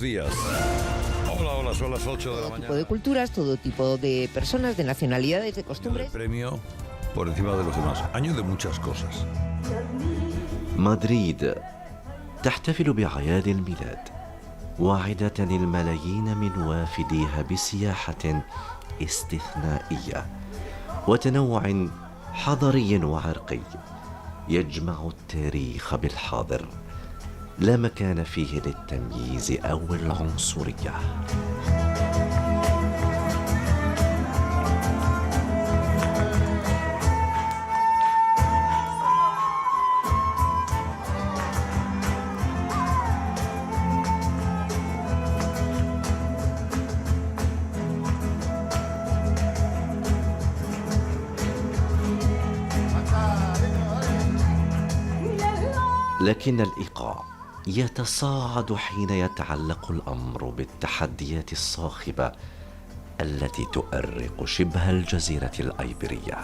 buenos días. Hola, hola, son las 8 de la mañana. Todo tipo de culturas, todo tipo de personas, de nacionalidades, de costumbres. El premio por encima de los demás. Año de muchas cosas. مدريد تحتفل بأعياد الميلاد، واعدة الملايين من وافديها بسياحة استثنائية وتنوع حضاري وعرقي يجمع التاريخ بالحاضر، لا مكان فيه للتمييز أو العنصرية. لكن الإيقاع يتصاعد حين يتعلق الأمر بالتحديات الصاخبة التي تؤرق شبه الجزيرة الأيبيرية.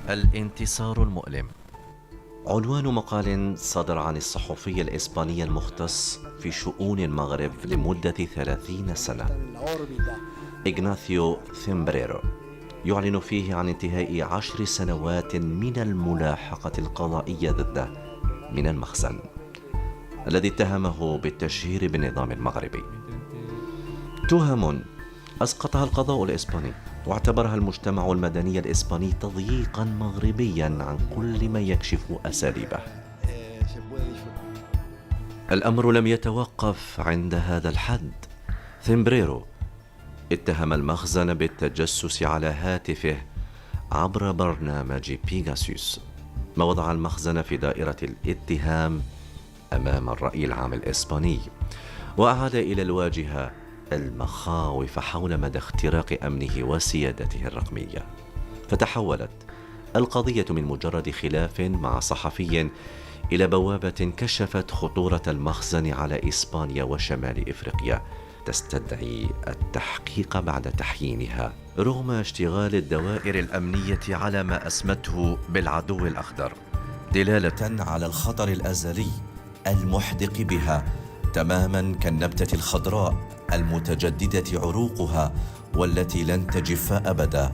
الانتصار المؤلم عنوان مقال صدر عن الصحفي الإسباني المختص في شؤون المغرب لمدة 30 سنة إغناثيو ثيمبريرو، يعلن فيه عن انتهاء 10 سنوات من الملاحقة القضائية ضده من المخزن الذي اتهمه بالتشهير بالنظام المغربي. تهم أسقطها القضاء الإسباني واعتبرها المجتمع المدني الإسباني تضييقا مغربيا عن كل ما يكشف أساليبه. الأمر لم يتوقف عند هذا الحد. ثيمبريرو اتهم المخزن بالتجسس على هاتفه عبر برنامج بيغاسوس، ما وضع المخزن في دائرة الاتهام أمام الرأي العام الإسباني، وأعاد إلى الواجهة المخاوف حول مدى اختراق أمنه وسيادته الرقمية. فتحولت القضية من مجرد خلاف مع صحفي إلى بوابة كشفت خطورة المخزن على إسبانيا وشمال إفريقيا، تستدعي التحقيق بعد تحيينها رغم اشتغال الدوائر الأمنية على ما أسمته بالعدو الأخضر، دلالة على الخطر الأزلي المحدق بها تماما كالنبتة الخضراء المتجددة عروقها والتي لن تجف أبدا.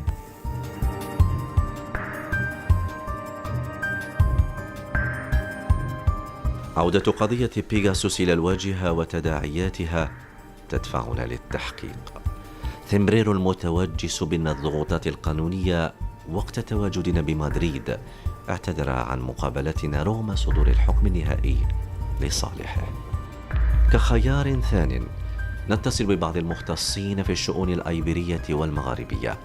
عودة قضية بيغاسوس إلى الواجهة وتداعياتها تدفعنا للتحقيق. ثيمبريرو المتوجس بأن الضغوطات القانونية وقت تواجدنا بمدريد اعتذر عن مقابلتنا رغم صدور الحكم النهائي لصالحه. كخيار ثان نتصل ببعض المختصين في الشؤون الأيبيرية والمغاربية،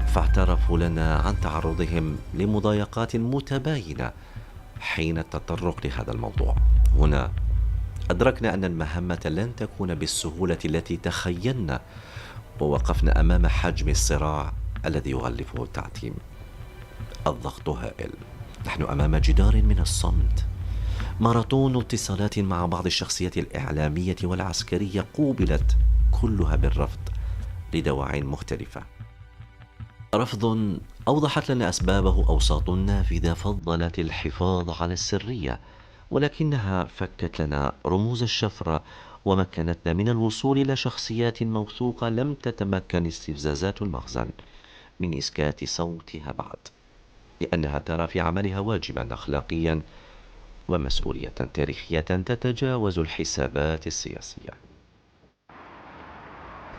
فاعترفوا لنا عن تعرضهم لمضايقات متباينة حين التطرق لهذا الموضوع. هنا أدركنا أن المهمة لن تكون بالسهولة التي تخيلنا، ووقفنا أمام حجم الصراع الذي يغلفه التعتيم. الضغط هائل، نحن أمام جدار من الصمت. ماراثون اتصالات مع بعض الشخصيات الإعلامية والعسكرية قوبلت كلها بالرفض لدواعٍ مختلفة. رفض أوضحت لنا أسبابه أوساط نافذة فضلت الحفاظ على السرية، ولكنها فكت لنا رموز الشفرة ومكنتنا من الوصول إلى شخصيات موثوقة لم تتمكن استفزازات المخزن من إسكات صوتها بعد، لأنها ترى في عملها واجبا أخلاقيا ومسؤولية تاريخية تتجاوز الحسابات السياسية.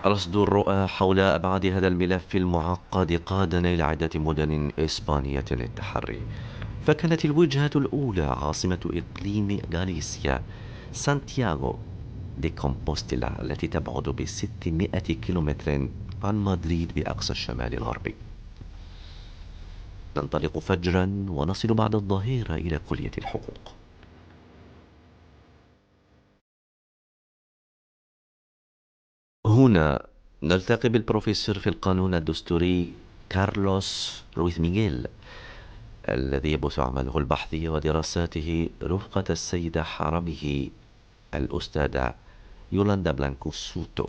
رصد الرؤى حول أبعاد هذا الملف المعقد قادنا إلى عدة مدن إسبانية للتحري، فكانت الوجهة الأولى عاصمة إقليم غاليسيا سانتياغو دي كومبوستيلا التي تبعد ب600 كيلومتر عن مدريد بأقصى الشمال الغربي. ننطلق فجرا ونصل بعد الظهيرة إلى كلية الحقوق. هنا نلتقي بالبروفيسور في القانون الدستوري كارلوس رويز ميغيل، الذي يبث عمله البحثي ودراساته رفقة السيدة حرمه الأستاذة يولاندا بلانكو سوتو.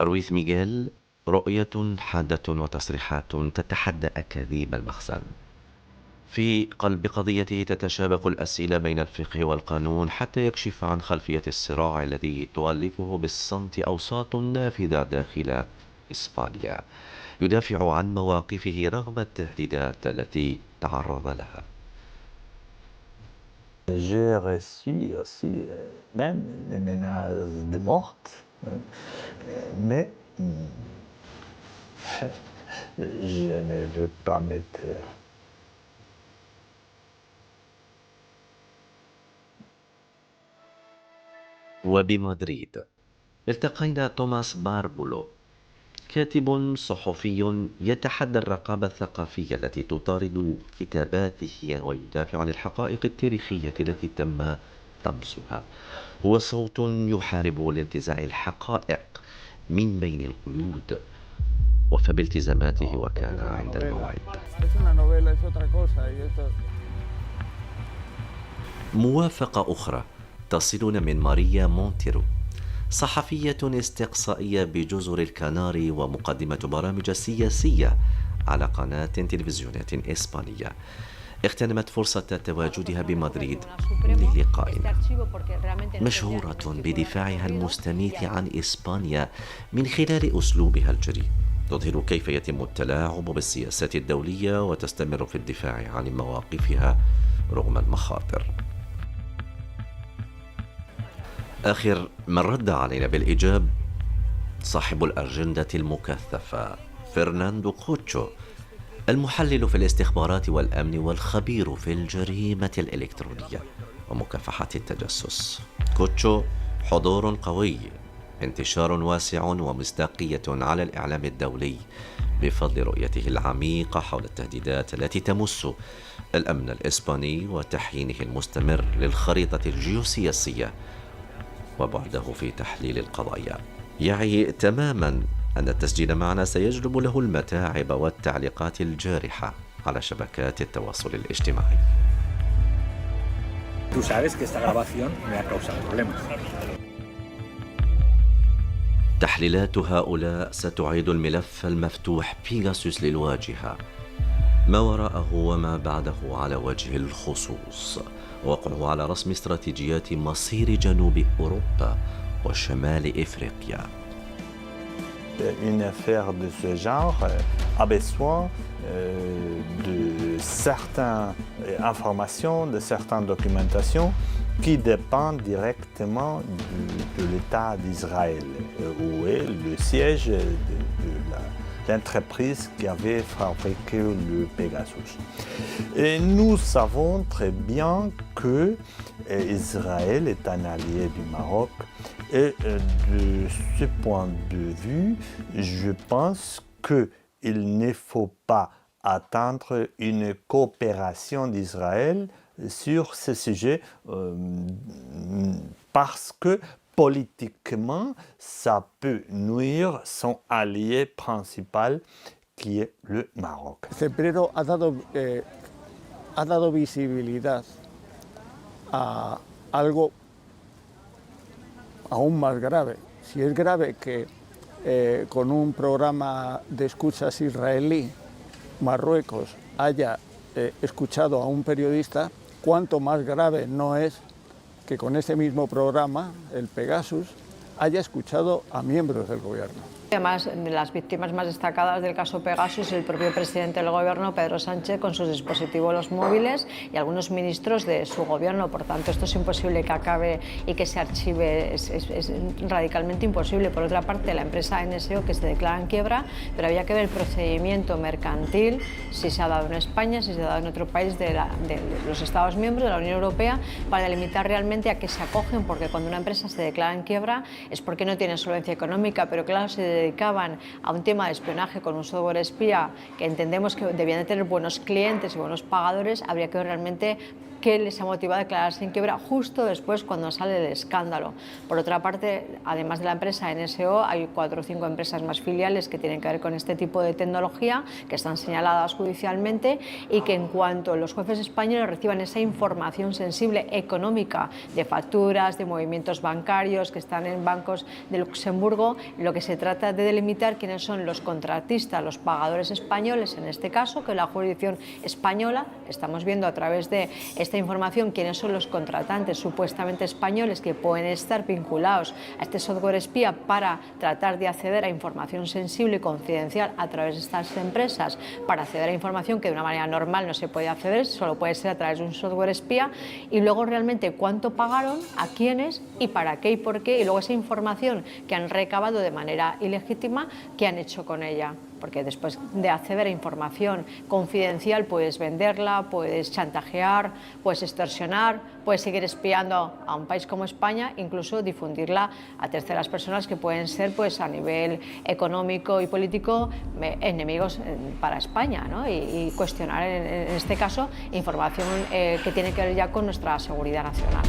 رويث ميغيل: رؤية حادة وتصريحات تتحدى أكاذيب المخزن. في قلب قضيته تتشابك الأسئلة بين الفقه والقانون حتى يكشف عن خلفية الصراع الذي تؤلفه بالصمت أوساط نافذة داخل إسبانيا. يدافع عن مواقفه رغم التهديدات التي تعرض لها. J'ai reçu aussi même des menaces de mort, mais je ne veux pas mettre. وبمدريد التقينا توماس باربولو، كاتب صحفي يتحدى الرقابة الثقافية التي تطارد كتاباته ويدافع عن الحقائق التاريخية التي تم طمسها. هو صوت يحارب لانتزاع الحقائق من بين القيود، وفى بالتزاماته وكان عند الموعد. موافقة أخرى تصلنا من ماريا مونتيرو، صحفية استقصائية بجزر الكناري ومقدمة برامج سياسية على قناة تلفزيونية إسبانية. اغتنمت فرصة تواجدها بمدريد للقائنا. مشهورة بدفاعها المستميت عن إسبانيا من خلال أسلوبها الجريء، تظهر كيف يتم التلاعب بالسياسات الدولية وتستمر في الدفاع عن مواقفها رغم المخاطر. آخر من رد علينا بالإيجاب صاحب الأجندة المكثفة فرناندو كوتشو، المحلل في الاستخبارات والأمن والخبير في الجريمة الإلكترونية ومكافحة التجسس. كوتشو حضور قوي، انتشار واسع ومصداقية على الإعلام الدولي بفضل رؤيته العميقة حول التهديدات التي تمس الأمن الإسباني وتحيينه المستمر للخريطة الجيوسياسية وبعده في تحليل القضايا. يعي تماما أن التسجيل معنا سيجلب له المتاعب والتعليقات الجارحة على شبكات التواصل الاجتماعي. Tú sabes que esta grabación me ha causado problemas. تحليلات هؤلاء ستعيد الملف المفتوح بيغاسوس للواجهة، ما وراءه وما بعده على وجه الخصوص، وقعه على رسم استراتيجيات مصير جنوب أوروبا وشمال إفريقيا. Une affaire de ce genre a besoin de certaines informations, de certaines documentations qui dépendent directement de l'État d'Israël, où est le siège de l'entreprise qui avait fabriqué le Pegasus. Et nous savons très bien que Israël est un allié du Maroc. Et de ce point de vue, je pense qu'il ne faut pas attendre une coopération d'Israël sur ce sujet parce que politiquement, ça peut nuire son allié principal qui est le Maroc. Cemprero ha dado visibilidad a algo aún más grave. Si es grave que con un programa de escuchas israelí, Marruecos haya escuchado a un periodista, cuánto más grave no es que con este mismo programa, el Pegasus, haya escuchado a miembros del gobierno. Además, las víctimas más destacadas del caso Pegasus es el propio presidente del gobierno, Pedro Sánchez, con sus dispositivos los móviles y algunos ministros de su gobierno. Por tanto, esto es imposible que acabe y que se archive, es radicalmente imposible. Por otra parte, la empresa NSO que se declara en quiebra, pero había que ver el procedimiento mercantil, si se ha dado en España, si se ha dado en otro país de los Estados miembros de la Unión Europea, para delimitar realmente a qué se acogen, porque cuando una empresa se declara en quiebra es porque no tiene solvencia económica, pero claro, se dedicaban a un tema de espionaje con un software espía que entendemos que debían de tener buenos clientes y buenos pagadores, habría que ver realmente qué les ha motivado a declararse en quiebra justo después cuando sale el escándalo. Por otra parte, además de la empresa NSO, hay 4 o 5 empresas más filiales que tienen que ver con este tipo de tecnología, que están señaladas judicialmente y que en cuanto los jueces españoles reciban esa información sensible económica de facturas, de movimientos bancarios que están en bancos de Luxemburgo, lo que se trata de delimitar quiénes son los contratistas, los pagadores españoles, en este caso, que la jurisdicción española, estamos viendo a través de esta información quiénes son los contratantes supuestamente españoles que pueden estar vinculados a este software espía para tratar de acceder a información sensible y confidencial a través de estas empresas, para acceder a información que de una manera normal no se puede acceder, solo puede ser a través de un software espía, y luego realmente cuánto pagaron, a quiénes y para qué y por qué, y luego esa información que han recabado de manera ilegítima, qué han hecho con ella. Porque después de acceder a información confidencial puedes venderla, puedes chantajear, puedes extorsionar, puedes seguir espiando a un país como España, incluso difundirla a terceras personas que pueden ser, pues, a nivel económico y político enemigos para España, ¿no? Y cuestionar en este caso información que tiene que ver ya con nuestra seguridad nacional.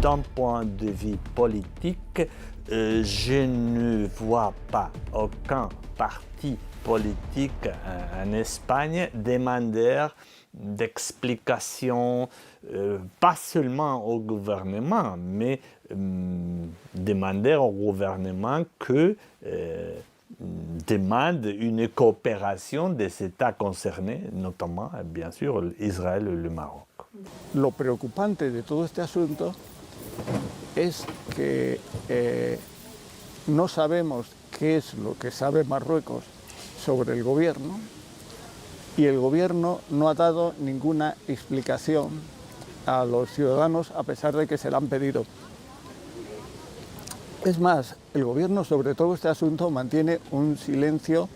D'un point de vue politique, je ne vois pas aucun parti politique en Espagne demandeur d'explications, pas seulement au gouvernement, mais demander au gouvernement que demande une coopération des États concernés, notamment, bien sûr, Israël et le Maroc. Lo preocupante de todo este asunto es que no sabemos qué es lo que sabe Marruecos sobre el gobierno, y el gobierno no ha dado ninguna explicación a los ciudadanos a pesar de que se la han pedido. Es más, el gobierno sobre todo este asunto mantiene un silencio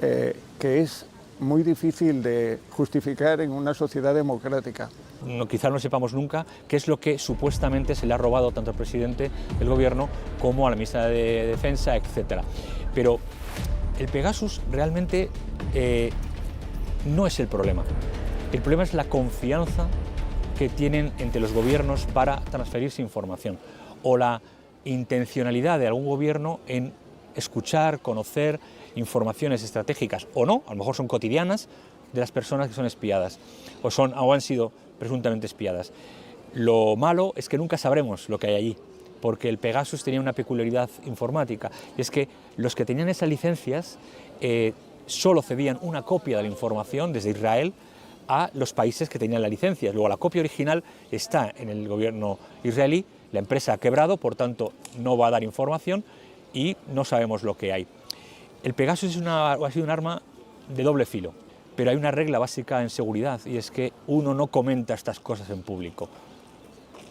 que es muy difícil de justificar en una sociedad democrática. No, quizá no sepamos nunca qué es lo que supuestamente se le ha robado tanto al presidente del gobierno como a la ministra de Defensa, etc. Pero el Pegasus realmente no es el problema. El problema es la confianza que tienen entre los gobiernos para transferirse información, o la intencionalidad de algún gobierno en escuchar, conocer informaciones estratégicas o no, a lo mejor son cotidianas, de las personas que son espiadas o han sido presuntamente espiadas. Lo malo es que nunca sabremos lo que hay allí, porque el Pegasus tenía una peculiaridad informática, y es que los que tenían esas licencias solo cedían una copia de la información desde Israel a los países que tenían la licencia. Luego la copia original está en el gobierno israelí, la empresa ha quebrado, por tanto no va a dar información y no sabemos lo que hay. El Pegasus ha sido un arma de doble filo, pero hay una regla básica en seguridad, y es que uno no comenta estas cosas en público.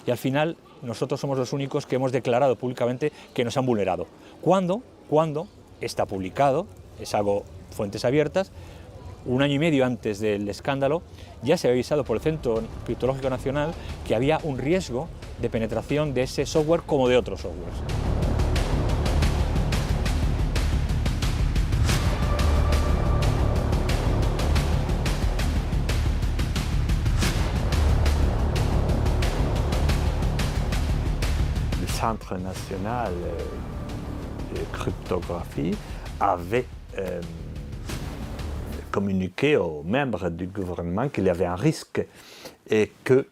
Y al final nosotros somos los únicos que hemos declarado públicamente que nos han vulnerado. ¿Cuándo? Cuando está publicado, es algo fuentes abiertas, 1 año y medio antes del escándalo, ya se había avisado por el Centro Criptológico Nacional que había un riesgo de penetración de ese software como de otros softwares. Le Centre national de cryptographie avait communiqué aux membres du gouvernement qu'il y avait un risque et que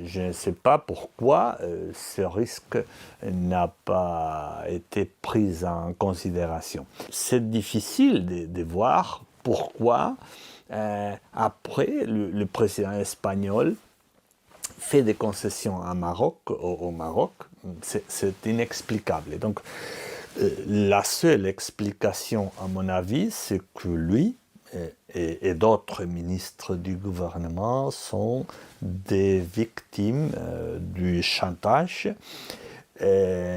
je ne sais pas pourquoi ce risque n'a pas été pris en considération. C'est difficile de voir pourquoi après le président espagnol fait des concessions au Maroc, c'est inexplicable. Et donc la seule explication, à mon avis, c'est que lui et d'autres ministres du gouvernement sont des victimes du chantage,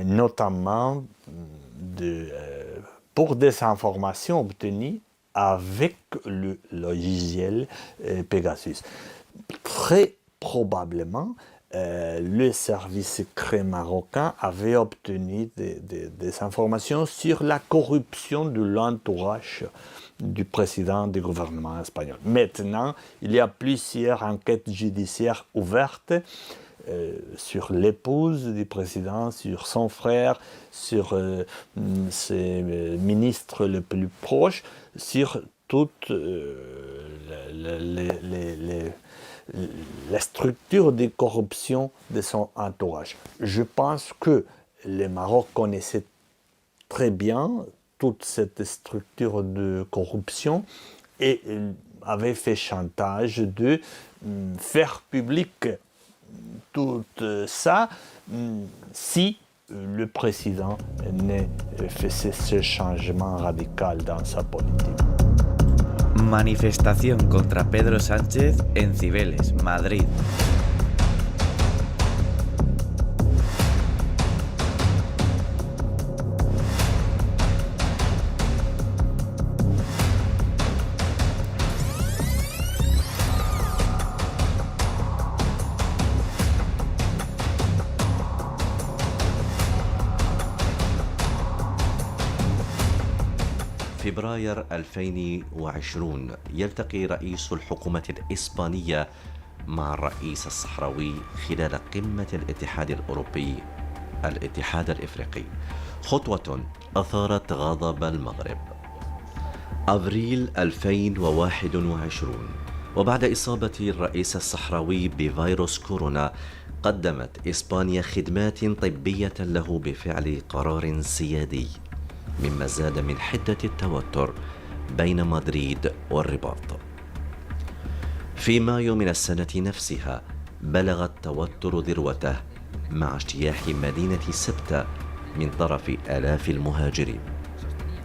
notamment pour des informations obtenues avec le logiciel Pegasus. Très probablement, le service secret marocain avait obtenu des informations sur la corruption de l'entourage du président du gouvernement espagnol. Maintenant, il y a plusieurs enquêtes judiciaires ouvertes sur l'épouse du président, sur son frère, sur ses ministres les plus proches, sur toutes la structure de corruption de son entourage. Je pense que le Maroc connaissait très bien toute cette structure de corruption et avait fait chantage de faire public tout ça si le président ne faisait ce changement radical dans sa politique. Manifestación contra Pedro Sánchez en Cibeles, Madrid. فبراير 2020 يلتقي رئيس الحكومة الإسبانية مع الرئيس الصحراوي خلال قمة الاتحاد الأوروبي الاتحاد الإفريقي، خطوة أثارت غضب المغرب. أبريل 2021 وبعد إصابة الرئيس الصحراوي بفيروس كورونا قدمت إسبانيا خدمات طبية له بفعل قرار سيادي، مما زاد من حدة التوتر بين مدريد والرباط. في مايو من السنة نفسها بلغ التوتر ذروته مع اجتياح مدينة سبتة من طرف آلاف المهاجرين،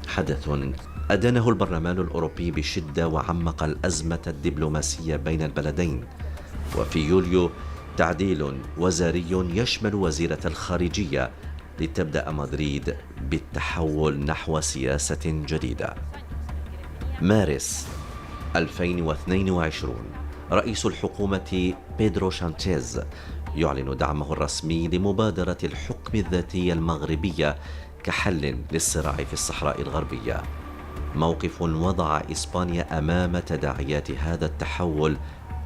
حدث أدانه البرلمان الأوروبي بشدة وعمق الأزمة الدبلوماسية بين البلدين. وفي يوليو تعديل وزاري يشمل وزيرة الخارجية لتبدأ مدريد بالتحول نحو سياسة جديدة. مارس 2022 رئيس الحكومة بيدرو سانشيز يعلن دعمه الرسمي لمبادرة الحكم الذاتي المغربية كحل للصراع في الصحراء الغربية، موقف وضع إسبانيا أمام تداعيات هذا التحول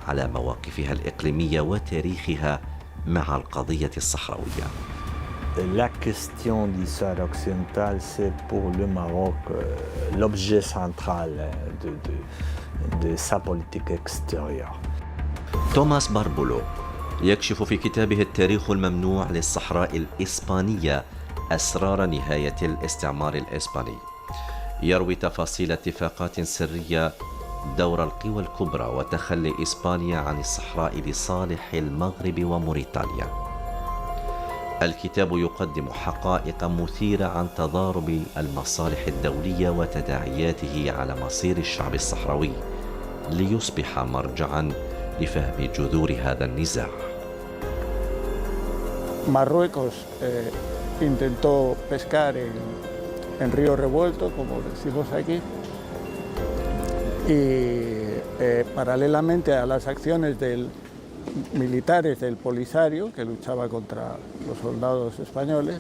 على مواقفها الإقليمية وتاريخها مع القضية الصحراوية. La question du Sahara occidental, c'est pour le Maroc l'objet central de sa politique extérieure. توماس باربولو يكشف في كتابه التاريخ الممنوع للصحراء الإسبانية أسرار نهاية الاستعمار الإسباني. يروي تفاصيل اتفاقات سرية، دور القوى الكبرى وتخلي إسبانيا عن الصحراء لصالح المغرب وموريتانيا. الكتاب يقدم حقائق مثيرة عن تضارب المصالح الدولية وتداعياته على مصير الشعب الصحراوي، ليصبح مرجعاً لفهم جذور هذا النزاع. Marruecos intentó pescar en río revuelto, como decimos aquí, y paralelamente a las acciones militares del Polisario, que luchaba contra los soldados españoles,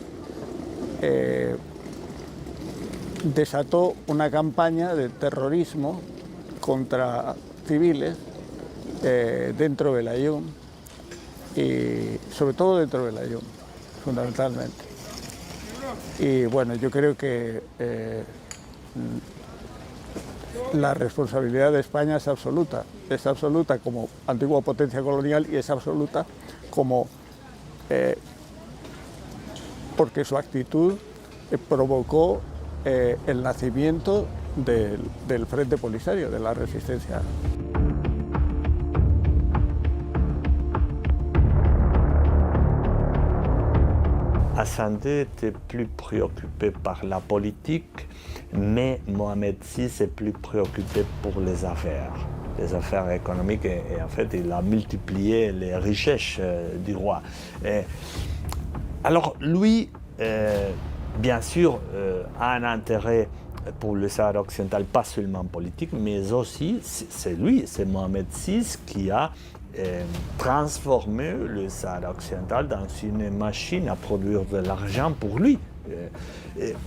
desató una campaña de terrorismo contra civiles dentro del Aaiún, y sobre todo dentro del Aaiún, fundamentalmente. Y bueno, yo creo que la responsabilidad de España es absoluta como antigua potencia colonial y es absoluta como porque su actitud provocó el nacimiento del Frente Polisario, de la resistencia. Hassan II était plus préoccupé par la politique, mais Mohamed VI est plus préoccupé pour les affaires économiques, et en fait il a multiplié les richesses du roi. Alors lui, bien sûr, a un intérêt pour le Sahara occidental, pas seulement politique, mais aussi c'est Mohamed VI qui a transformer le Sahara occidental dans une machine à produire de l'argent pour lui.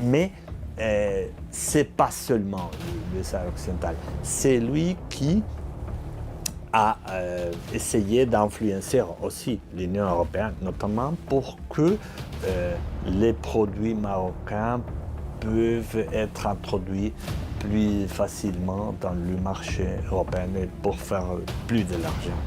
Mais ce n'est pas seulement le Sahara occidental, c'est lui qui a essayé d'influencer aussi l'Union européenne, notamment pour que les produits marocains peuvent être introduits plus facilement dans le marché européen et pour faire plus de l'argent.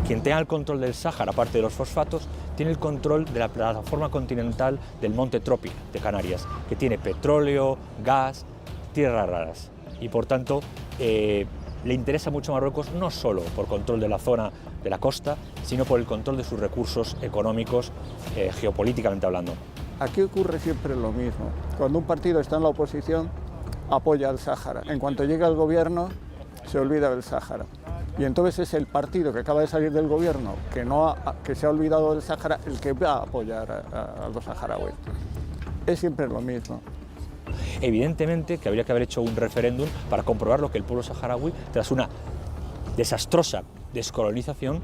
Quien tenga el control del Sáhara, aparte de los fosfatos, tiene el control de la plataforma continental del Monte Trópico de Canarias, que tiene petróleo, gas, tierras raras. Y por tanto, le interesa mucho a Marruecos no solo por control de la zona de la costa, sino por el control de sus recursos económicos, geopolíticamente hablando. Aquí ocurre siempre lo mismo. Cuando un partido está en la oposición, apoya al Sáhara. En cuanto llega al gobierno, se olvida del Sáhara. Y entonces es el partido que acaba de salir del gobierno, que se ha olvidado del Sáhara, el que va a apoyar a los saharauis. Es siempre lo mismo. Evidentemente que habría que haber hecho un referéndum para comprobar lo que el pueblo saharaui, tras una desastrosa descolonización,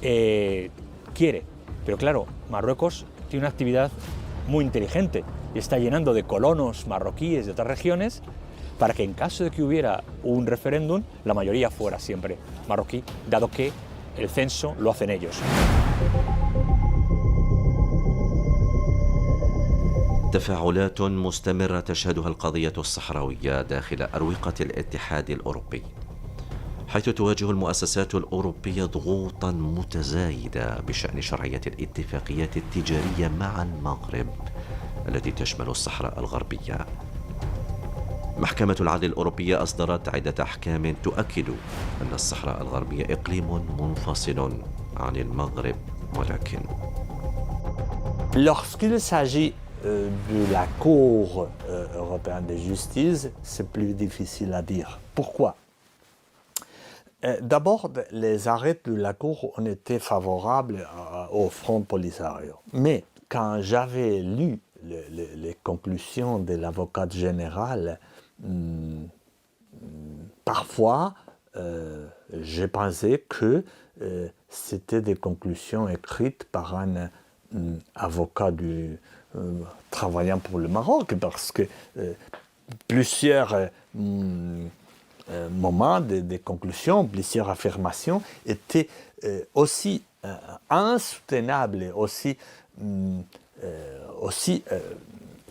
quiere. Pero claro, Marruecos tiene una actividad muy inteligente y está llenando de colonos marroquíes de otras regiones para que en caso de que hubiera un referéndum, la mayoría fuera siempre marroquí, dado que el censo lo hacen ellos. تفاعلات مستمرة تشهدها القضية الصحراوية داخل أروقة الاتحاد الأوروبي، حيث تواجه المؤسسات الأوروبية ضغوطا متزايدة بشأن شرعية الاتفاقيات التجارية مع المغرب التي تشمل الصحراء الغربية. محكمة العدل الأوروبية أصدرت عدة أحكام تؤكد أن الصحراء الغربية إقليم منفصل عن المغرب، ولكن lorsqu'il s'agit de la Cour européenne de justice, c'est plus difficile à dire. Pourquoi? D'abord, les arrêts de la Cour ont été favorables au Front Polisario. Mais quand j'avais lu les conclusions de l'avocate générale, parfois, j'ai pensé que c'était des conclusions écrites par un avocat travaillant pour le Maroc, parce que plusieurs moments de conclusion, plusieurs affirmations étaient aussi insoutenables, aussi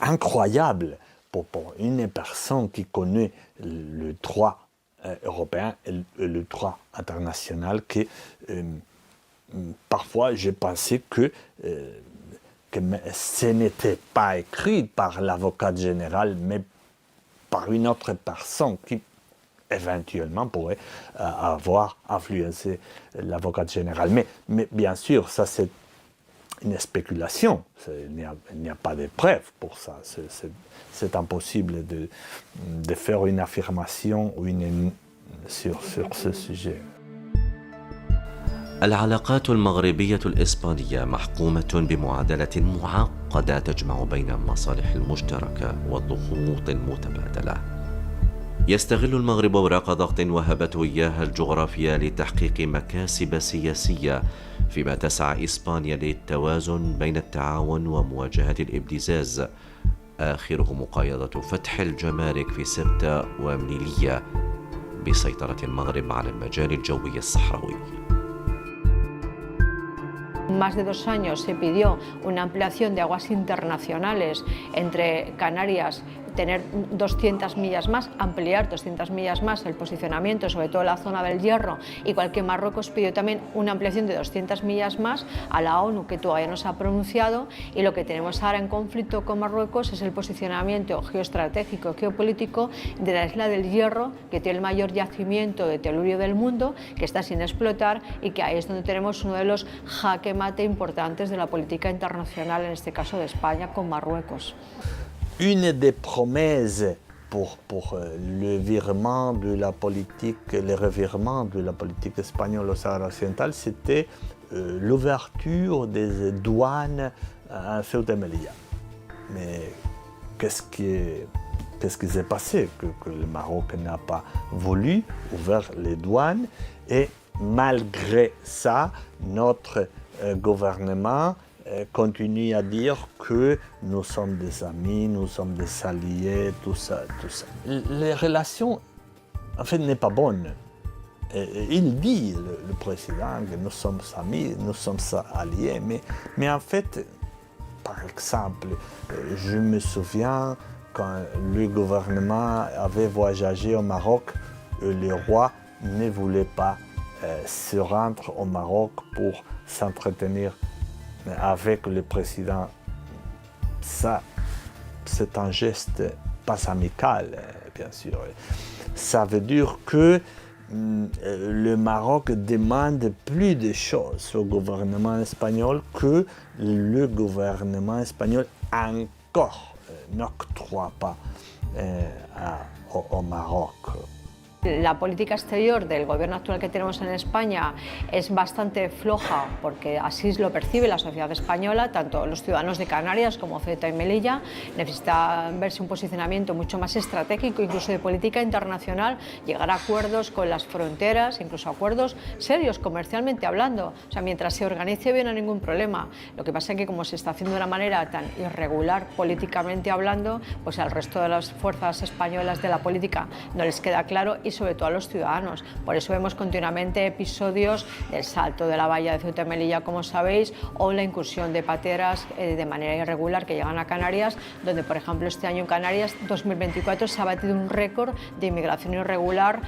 incroyables pour une personne qui connaît le droit européen et le droit international, que parfois j'ai pensé que ce n'était pas écrit par l'avocate générale, mais par une autre personne qui éventuellement pourrait avoir influencé l'avocate générale. Mais bien sûr, ça c'est une spéculation, il n'y a pas de preuves pour ça, c'est impossible de faire une affirmation sur ce sujet. العلاقات المغربية الإسبانية محكومة بمعادلة معقدة تجمع بين المصالح المشتركة والضغوط المتبادلة. يستغل المغرب أوراق ضغط وهبته إياها الجغرافيا لتحقيق مكاسب سياسية، فيما تسعى إسبانيا للتوازن بين التعاون ومواجهة الابتزاز، آخره مقايضة فتح الجمارك في سبتة ومليلية بسيطرة المغرب على المجال الجوي الصحراوي. Más de 2 años se pidió una ampliación de aguas internacionales entre Canarias, tener 200 millas más, ampliar 200 millas más el posicionamiento, sobre todo en la zona del Hierro, igual que Marruecos pidió también una ampliación de 200 millas más a la ONU, que todavía no se ha pronunciado, y lo que tenemos ahora en conflicto con Marruecos es el posicionamiento geoestratégico, geopolítico de la isla del Hierro, que tiene el mayor yacimiento de telurio del mundo, que está sin explotar, y que ahí es donde tenemos uno de los jaque mate importantes de la política internacional, en este caso de España con Marruecos. Une des promesses pour le revirement de la politique espagnole au Sahara occidental, c'était l'ouverture des douanes à Ceuta et Melilla. Mais qu'est-ce qui est qu'est-ce qui s'est passé? Que le Maroc n'a pas voulu ouvrir les douanes et malgré ça, notre gouvernement continue à dire que nous sommes des amis, nous sommes des alliés, tout ça, tout ça. Les relations, en fait, n'est pas bonne. Il dit, le président, que nous sommes amis, nous sommes alliés, mais en fait, par exemple, je me souviens quand le gouvernement avait voyagé au Maroc, le roi ne voulait pas se rendre au Maroc pour s'entretenir avec le président. Ça, c'est un geste pas amical, bien sûr. Ça veut dire que le Maroc demande plus de choses au gouvernement espagnol que le gouvernement espagnol encore n'octroie pas au Maroc. La política exterior del gobierno actual que tenemos en España es bastante floja, porque así lo percibe la sociedad española, tanto los ciudadanos de Canarias como Ceuta y Melilla. Necesita verse un posicionamiento mucho más estratégico, incluso de política internacional, llegar a acuerdos con las fronteras, incluso acuerdos serios comercialmente hablando. O sea, mientras se organice bien no hay ningún problema. Lo que pasa es que como se está haciendo de una manera tan irregular políticamente hablando, pues al resto de las fuerzas españolas de la política no les queda claro, y sobre todo a los ciudadanos. Por eso vemos continuamente episodios del salto de la valla de Ceuta y Melilla, como sabéis, o la incursión de pateras de manera irregular que llegan a Canarias, donde por ejemplo este año en Canarias 2024 se ha batido un récord de inmigración irregular.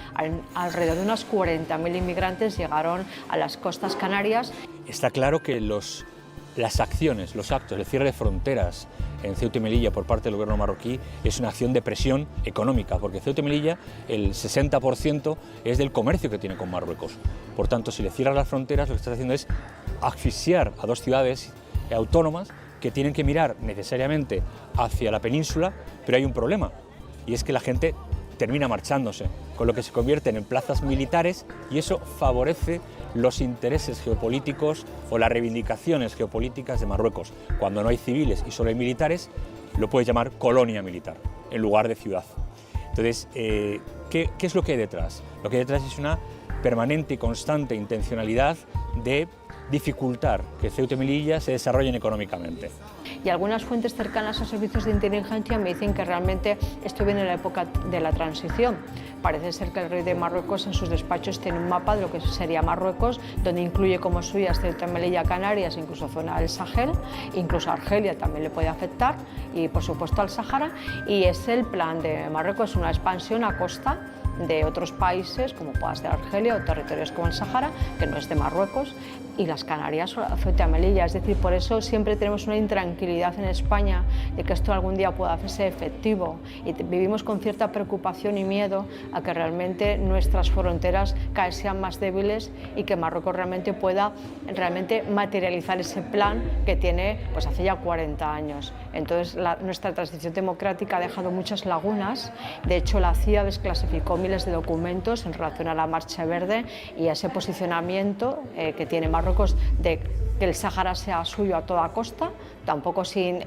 Alrededor de unos 40.000 inmigrantes llegaron a las costas canarias. Está claro que las acciones, los actos, el cierre de fronteras en Ceuta y Melilla por parte del gobierno marroquí es una acción de presión económica, porque Ceuta y Melilla el 60% es del comercio que tiene con Marruecos. Por tanto, si le cierras las fronteras, lo que estás haciendo es asfixiar a dos ciudades autónomas que tienen que mirar necesariamente hacia la península, pero hay un problema, y es que la gente termina marchándose, con lo que se convierten en plazas militares, y eso favorece los intereses geopolíticos o las reivindicaciones geopolíticas de Marruecos. Cuando no hay civiles y solo hay militares, lo puedes llamar colonia militar, en lugar de ciudad. Entonces, ¿qué es lo que hay detrás? Lo que hay detrás es una permanente y constante intencionalidad de dificultar que Ceuta y Melilla se desarrollen económicamente. Y algunas fuentes cercanas a servicios de inteligencia me dicen que realmente esto viene en la época de la transición. Parece ser que el rey de Marruecos en sus despachos tiene un mapa de lo que sería Marruecos, donde incluye como suyas Ceuta y Melilla, Canarias, incluso zona del Sahel, incluso Argelia también le puede afectar, y por supuesto al Sáhara. Y es el plan de Marruecos, una expansión a costa de otros países, como pueda ser Argelia, o territorios como el Sáhara, que no es de Marruecos, y las Canarias o Ceuta y Melilla. Es decir, por eso siempre tenemos una intranquilidad en España de que esto algún día pueda hacerse efectivo, y vivimos con cierta preocupación y miedo a que realmente nuestras fronteras cada vez sean más débiles y que Marruecos realmente pueda materializar ese plan que tiene pues hace ya 40 años. Entonces nuestra transición democrática ha dejado muchas lagunas. De hecho, la CIA desclasificó miles de documentos en relación a la Marcha Verde y a ese posicionamiento que tiene Marruecos de que el Sáhara sea suyo a toda costa, tampoco sin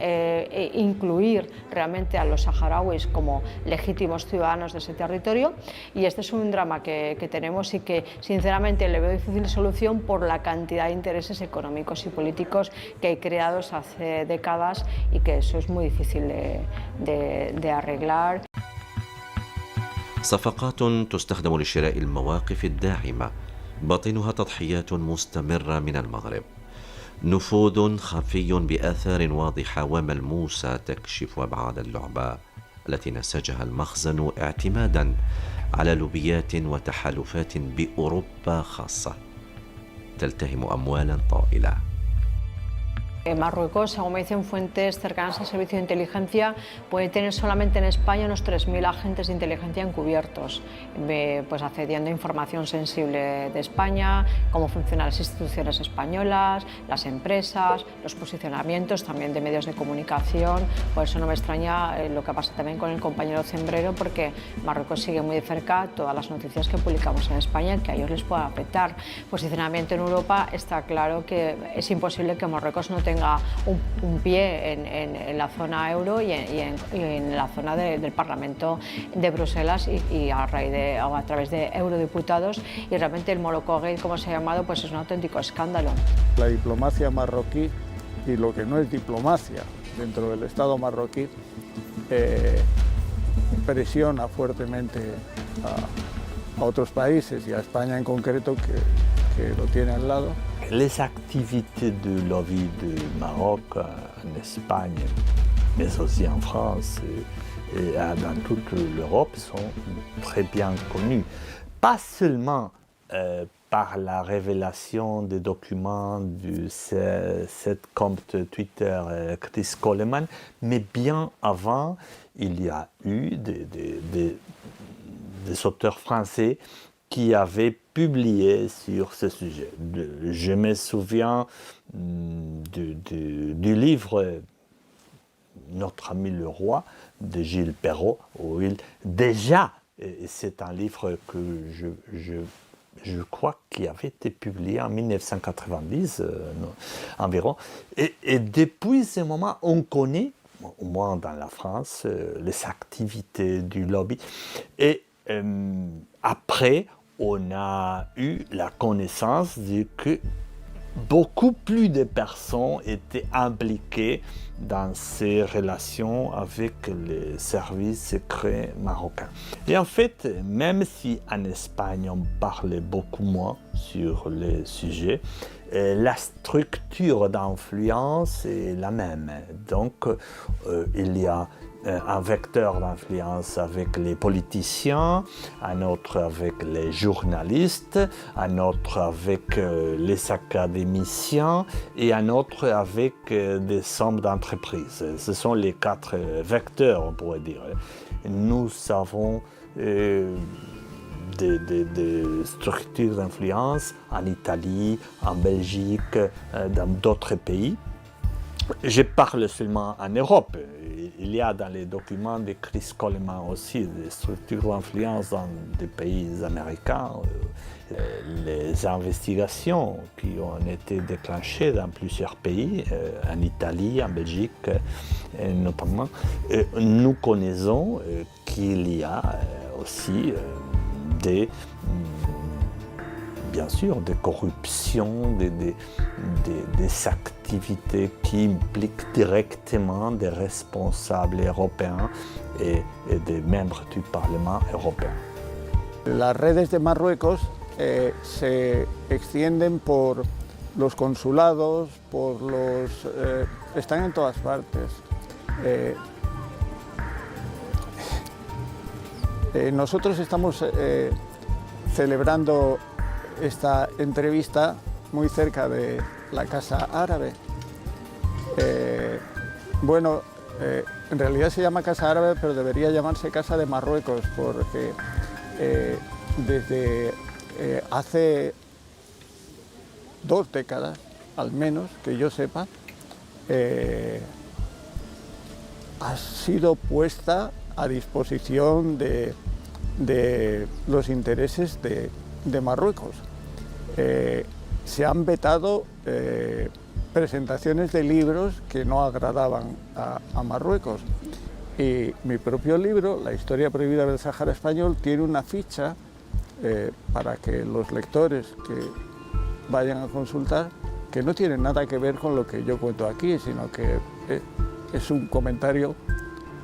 incluir realmente a los saharauis como legítimos ciudadanos de ese territorio. Y este es un drama que tenemos y que sinceramente le veo difícil solución por la cantidad de intereses económicos y políticos que hay creados hace décadas, y que eso es muy difícil de arreglar. صفقات تستخدم لشراء المواقف الداعمة، باطنها تضحيات مستمرة من المغرب، نفوذ خفي بآثار واضحة وملموسة تكشف أبعاد اللعبة التي نسجها المخزن اعتمادا على لوبيات وتحالفات بأوروبا خاصة تلتهم أموالا طائلة. Marruecos, según me dicen fuentes cercanas al servicio de inteligencia, puede tener solamente en España unos 3.000 agentes de inteligencia encubiertos, pues accediendo a información sensible de España, cómo funcionan las instituciones españolas, las empresas, los posicionamientos también de medios de comunicación. Por eso no me extraña lo que pasa también con el compañero Cembrero, porque Marruecos sigue muy de cerca todas las noticias que publicamos en España que a ellos les puedan afectar. Posicionamiento en Europa, está claro que es imposible que Marruecos no tenga tenga un pie en la zona euro y en la zona del Parlamento de Bruselas y a través de eurodiputados, y realmente el Morocco-Gate, como se ha llamado, pues es un auténtico escándalo. La diplomacia marroquí y lo que no es diplomacia dentro del Estado marroquí presiona fuertemente a otros países y a España en concreto, que lo tiene al lado. Les activités de lobby du Maroc en Espagne, mais aussi en France et dans toute l'Europe sont très bien connues. Pas seulement par la révélation des documents de cet compte Twitter Chris Coleman, mais bien avant, il y a eu des auteurs français qui avaient publié sur ce sujet. Je me souviens du livre Notre ami le roi de Gilles Perrault, où déjà, c'est un livre que je crois qu'il avait été publié en 1990 environ, et depuis ce moment, on connaît, au moins dans la France, les activités du lobby, et après, on a eu la connaissance que beaucoup plus de personnes étaient impliquées dans ces relations avec les services secrets marocains. Et en fait, même si en Espagne on parlait beaucoup moins sur le sujet, la structure d'influence est la même. Donc, il y a un vecteur d'influence avec les politiciens, un autre avec les journalistes, un autre avec les académiciens et un autre avec des sommes d'entreprise. Ce sont les 4 vecteurs, on pourrait dire. Nous avons des structures d'influence en Italie, en Belgique, dans d'autres pays. Je parle seulement en Europe. Il y a dans les documents de Chris Coleman aussi des structures d'influence dans des pays américains. Les investigations qui ont été déclenchées dans plusieurs pays, en Italie, en Belgique notamment, nous connaissons qu'il y a aussi bien sûr, des corruptions, des activités qui impliquent directement des responsables européens et des membres du Parlement européen. Las redes de Marruecos se extienden por los consulados, están en todas partes. Nosotros estamos celebrando esta entrevista muy cerca de la Casa Árabe. En realidad se llama Casa Árabe, pero debería llamarse Casa de Marruecos, porque desde hace 2 décadas, al menos, que yo sepa, ha sido puesta a disposición de los intereses de Marruecos. Se han vetado presentaciones de libros que no agradaban a Marruecos. Y mi propio libro, La historia prohibida del Sáhara español, tiene una ficha para que los lectores que vayan a consultar, que no tiene nada que ver con lo que yo cuento aquí, sino que es un comentario,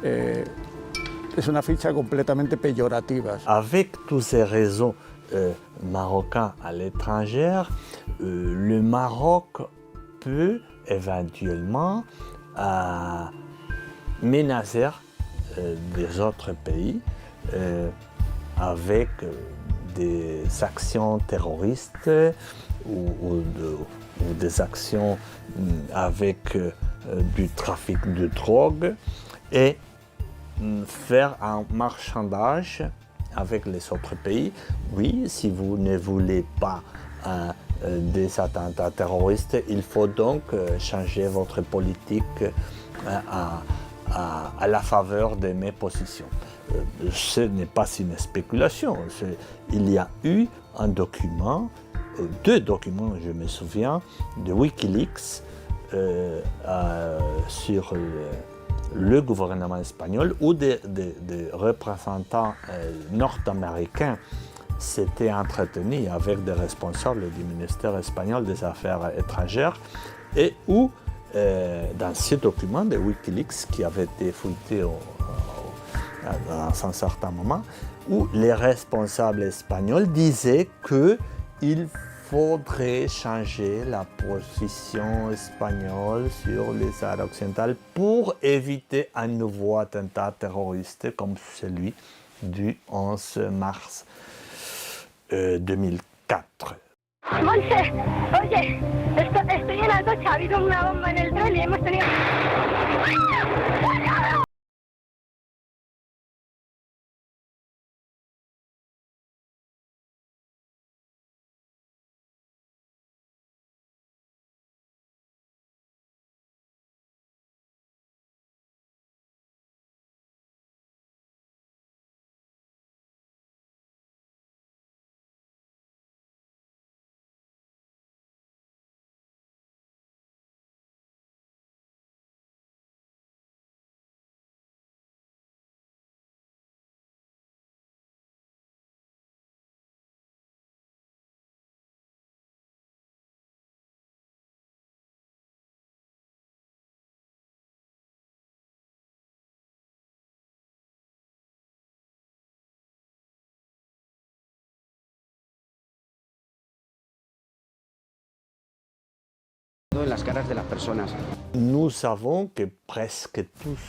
es una ficha completamente peyorativa. Avec tous ces réseaux marocains à l'étranger, le Maroc peut éventuellement menacer des autres pays avec des actions terroristes ou des actions avec du trafic de drogue et faire un marchandage avec les autres pays. Oui, si vous ne voulez pas des attentats terroristes, il faut donc changer votre politique à la faveur de mes positions. Ce n'est pas une spéculation. Il y a eu un document, 2 documents, je me souviens, de Wikileaks sur le gouvernement espagnol ou des représentants nord-américains s'étaient entretenus avec des responsables du ministère espagnol des Affaires étrangères et où, dans ce document de Wikileaks qui avait été fouillé dans un certain moment, où les responsables espagnols disaient qu'il faudrait changer la position espagnole sur les arts occidentales pour éviter un nouveau attentat terroriste comme celui du 11 mars 2004. Monse, oye, estoy en Atocha, ha habido una bomba en el tren y hemos tenido... En las caras de las personas. Nous savons que presque tous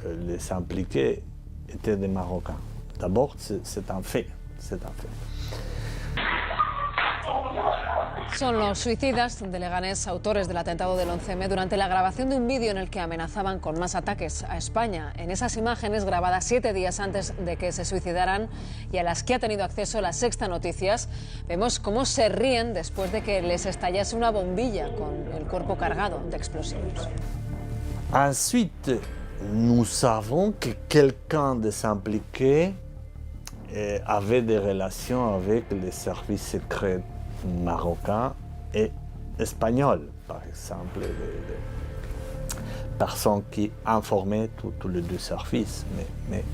les impliqués étaient des Marocains. D'abord, c'est un fait. C'est un fait. Son los suicidas de Leganés, autores del atentado del 11M, durante la grabación de un vídeo en el que amenazaban con más ataques a España. En esas imágenes, grabadas 7 días antes de que se suicidaran y a las que ha tenido acceso La Sexta Noticias, vemos cómo se ríen después de que les estallase una bombilla con el cuerpo cargado de explosivos. Ensuite, nous savons que quelqu'un des impliqués avait des relations avec les services secrets marocains et espagnols, par exemple, des personnes qui informaient tous les deux services, mais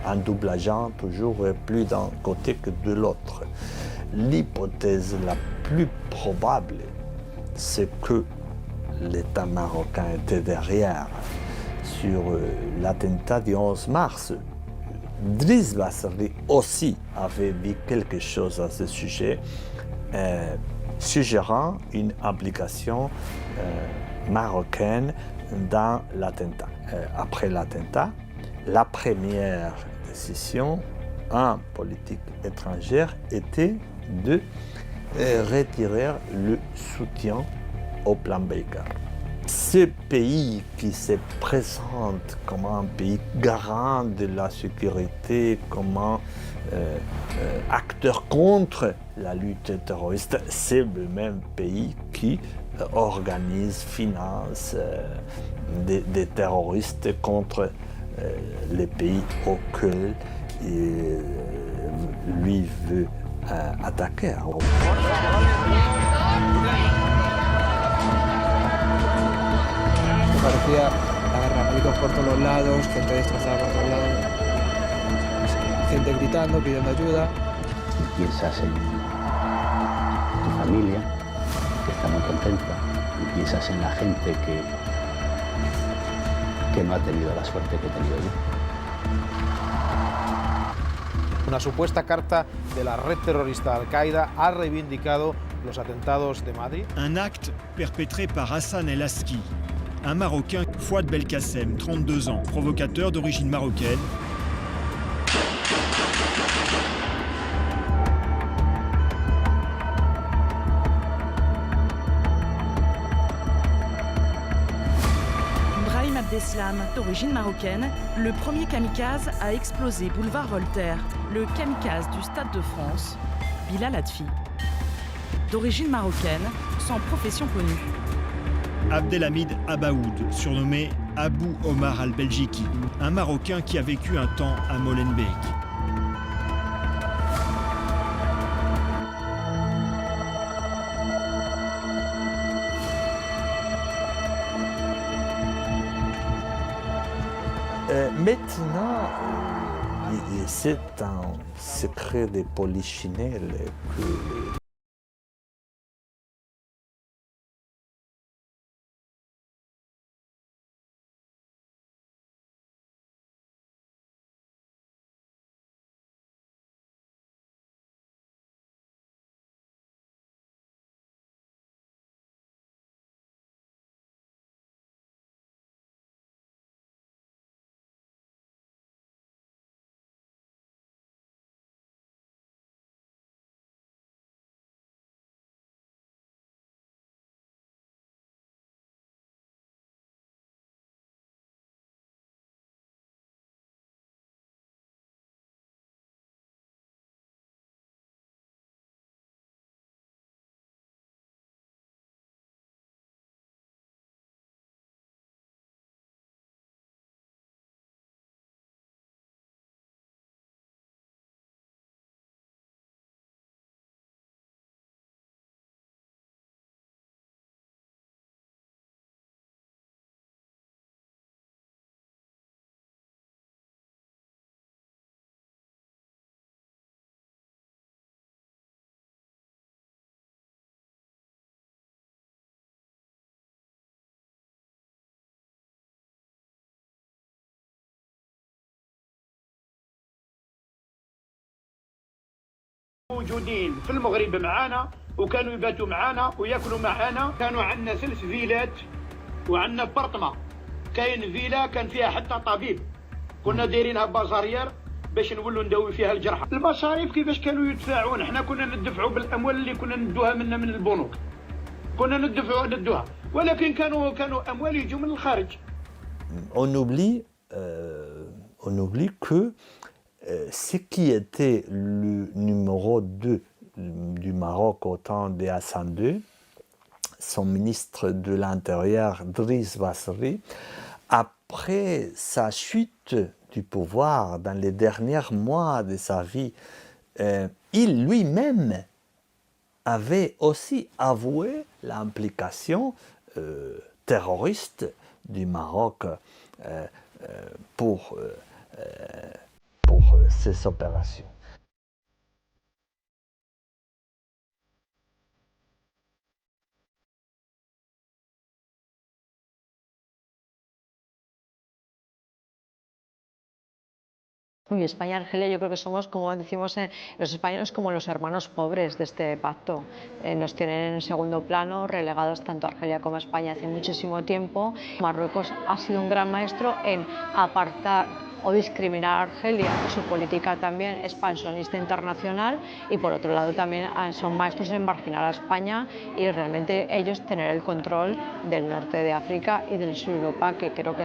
un double agent toujours plus d'un côté que de l'autre. L'hypothèse la plus probable, c'est que l'État marocain était derrière sur l'attentat du 11 mars. Driss Bassri aussi avait dit quelque chose à ce sujet, suggérant une implication marocaine dans l'attentat. Après l'attentat, la première décision en politique étrangère était de retirer le soutien au plan Baker. Ce pays qui se présente comme un pays garant de la sécurité, comme un acteur contre la lutte terroriste, c'est le même pays qui organise, finance des terroristes contre les pays auxquels lui veut attaquer. Parecía agarramientos por todos los lados, gente destrozada por todos lados, gente gritando, pidiendo ayuda. Piensas en tu familia, que está muy contenta, y piensas en la gente que no ha tenido la suerte que he tenido yo. Una supuesta carta de la red terrorista Al-Qaïda ha reivindicado los atentados de Madrid. Un acte perpétré par Hassan El Aski, un Marocain, Fouad Belkacem, 32 ans, provocateur d'origine marocaine. Brahim Abdeslam, d'origine marocaine, le premier kamikaze a explosé boulevard Voltaire, le kamikaze du Stade de France, Bilal Adfi. D'origine marocaine, sans profession connue. Abdelhamid Abaoud, surnommé Abou Omar al-Belgiki, un Marocain qui a vécu un temps à Molenbeek. Maintenant, c'est un secret de polichinelle que موجودين في المغرب معانا وكانوا يباتوا معانا وياكلوا معانا. كانوا عندنا 3 فيلات وعندنا بارطما. كاين فيلا كان فيها حتى طبيب، كنا دايرينها بازاريير باش نولوا نداوي فيها الجرحى. المصاريف كيفاش كانوا يدفعون؟ احنا كنا ندفعوا بالاموال اللي كنا ندوها منا من البنوك، كنا ندوها، ولكن كانوا اموال يجوا من الخارج. On oublie que ce qui était le numéro 2 du Maroc au temps de Hassan II, son ministre de l'Intérieur, Driss Basri, après sa chute du pouvoir dans les derniers mois de sa vie, il lui-même avait aussi avoué l'implication terroriste du Maroc pour ces opérations. Y España y Argelia, yo creo que somos, como decimos los españoles, como los hermanos pobres de este pacto. Nos tienen en segundo plano, relegados tanto Argelia como España hace muchísimo tiempo. Marruecos ha sido un gran maestro en apartar o discriminar a Argelia, su política también expansionista internacional, y por otro lado también son maestros en marginar a España y realmente ellos tener el control del norte de África y del sur de Europa, que creo que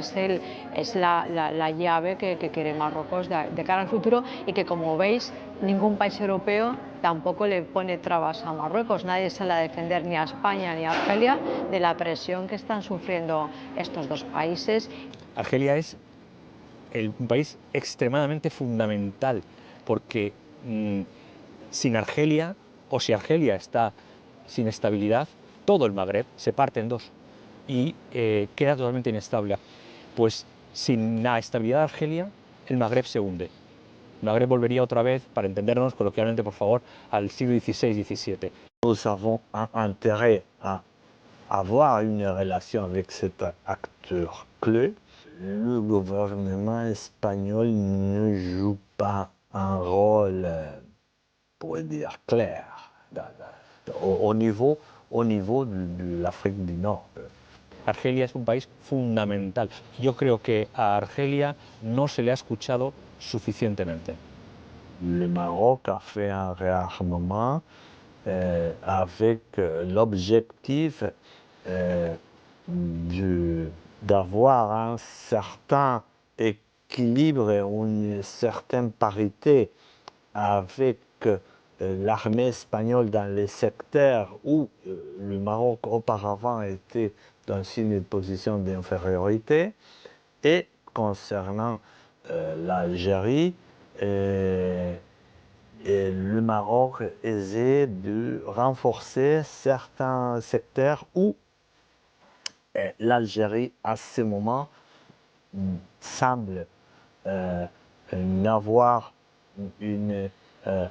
es la llave que quiere Marruecos de cara al futuro, y que, como veis, ningún país europeo tampoco le pone trabas a Marruecos. Nadie sale a defender ni a España ni a Argelia de la presión que están sufriendo estos dos países. Argelia es un país extremadamente fundamental, porque sin Argelia, o si Argelia está sin estabilidad, todo el Magreb se parte en dos y queda totalmente inestable. Pues sin la estabilidad de Argelia, el Magreb se hunde. El Magreb volvería otra vez, para entendernos coloquialmente, por favor, al siglo XVI-XVII. Nous avons un intérêt à avoir une relation avec cet acteur clé. Le gouvernement espagnol ne joue pas un rôle, pour dire, clair au niveau de l'Afrique du Nord. Argelia es un país fundamental. Yo creo que a Argelia no se le ha escuchado suficientemente. Le Maroc a fait un réarmement avec l'objectif d'avoir un certain équilibre, une certaine parité avec l'armée espagnole dans les secteurs où le Maroc auparavant était dans une position d'infériorité, et concernant l'Algérie, le Maroc essaie de renforcer certains secteurs où l'Algérie, à ce moment, semble n'avoir une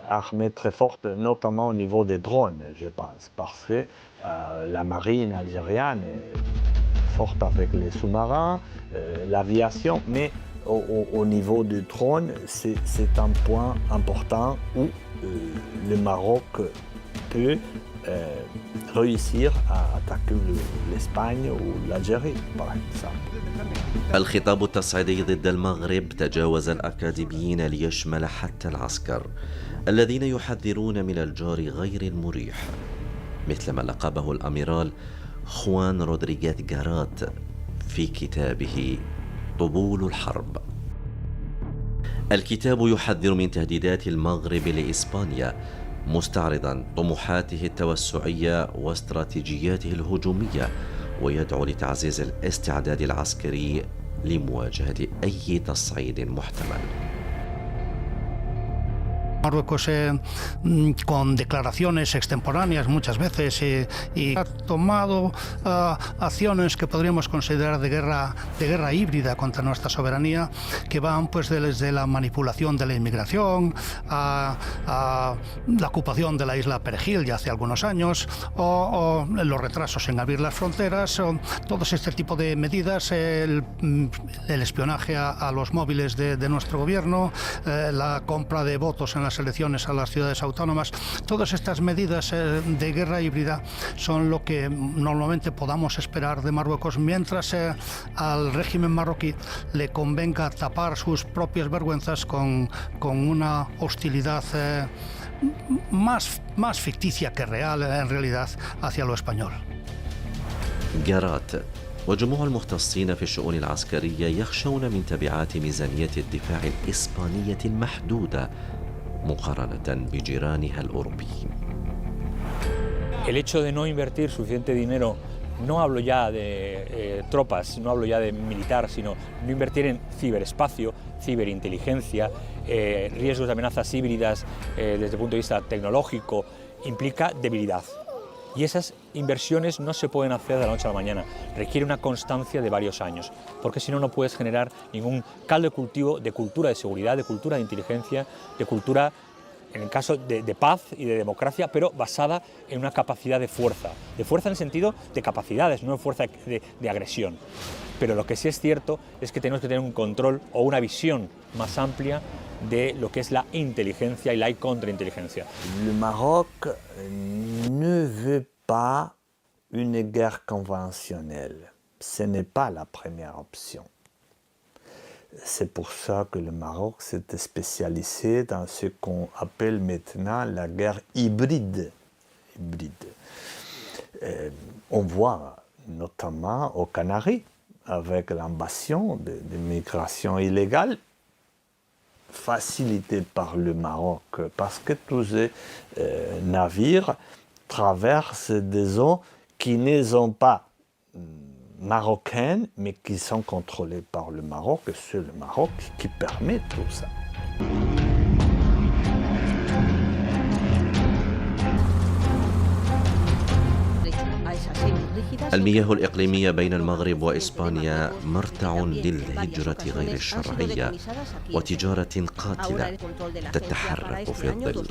armée très forte, notamment au niveau des drones, je pense, parce que la marine algérienne est forte avec les sous-marins, l'aviation, mais au niveau du drone, c'est un point important où le Maroc peut réussir à attaquer l'Espagne ou l'Algérie, par exemple. الخطاب التصعيدي ضد المغرب تجاوز الأكاديميين ليشمل حتى العسكر الذين يحذرون من الجار غير المريح، مثل ما لقبه الأميرال خوان رودريغيز جارات في كتابه طبول الحرب. الكتاب يحذر من تهديدات المغرب لإسبانيا، مستعرضا طموحاته التوسعية واستراتيجياته الهجومية، ويدعو لتعزيز الاستعداد العسكري لمواجهة أي تصعيد محتمل. Marruecos con declaraciones extemporáneas muchas veces y ha tomado acciones que podríamos considerar de guerra híbrida contra nuestra soberanía, que van pues desde la manipulación de la inmigración a la ocupación de la isla Perejil ya hace algunos años, o los retrasos en abrir las fronteras, o todo este tipo de medidas, el espionaje a los móviles de nuestro gobierno, la compra de votos en las elecciones a las ciudades autónomas. Todas estas medidas de guerra híbrida son lo que normalmente podamos esperar de Marruecos, mientras al régimen marroquí le convenga tapar sus propias vergüenzas con una hostilidad más ficticia que real en realidad hacia lo español. جارات وجموع المختصين في الشؤون العسكرية يخشون من تبعات ميزانية الدفاع الإسبانية المحدودة مقارنة بجيرانها الأوروبيين. El hecho de no invertir suficiente dinero, no hablo ya de tropas, no hablo ya de militar, sino no invertir en ciberespacio, ciberinteligencia, riesgos de amenazas híbridas desde el punto de vista tecnológico, implica debilidad. Y esas inversiones no se pueden hacer de la noche a la mañana, requiere una constancia de varios años, porque si no, no puedes generar ningún caldo de cultivo de cultura de seguridad, de cultura de inteligencia, de cultura, en el caso de paz y de democracia, pero basada en una capacidad de fuerza en el sentido de capacidades, no de fuerza de agresión. Pero lo que sí es cierto es que tenemos que tener un control o una visión más amplia de lo que es la inteligencia y la contrainteligencia. Le Maroc ne veut pas une guerre conventionnelle. Ce n'est pas la première option. C'est pour ça que le Maroc s'est spécialisé dans ce qu'on appelle maintenant la guerre hybride. On voit notamment aux Canaries, avec l'invasion de migration illégale, facilitée par le Maroc, parce que tous ces navires traversent des eaux qui ne sont pas marocaines, mais qui sont contrôlées par le Maroc, et c'est le Maroc qui permet tout ça. المياه الإقليمية بين المغرب وإسبانيا مرتع للهجرة غير الشرعية وتجارة قاتلة تتحرك في الظل.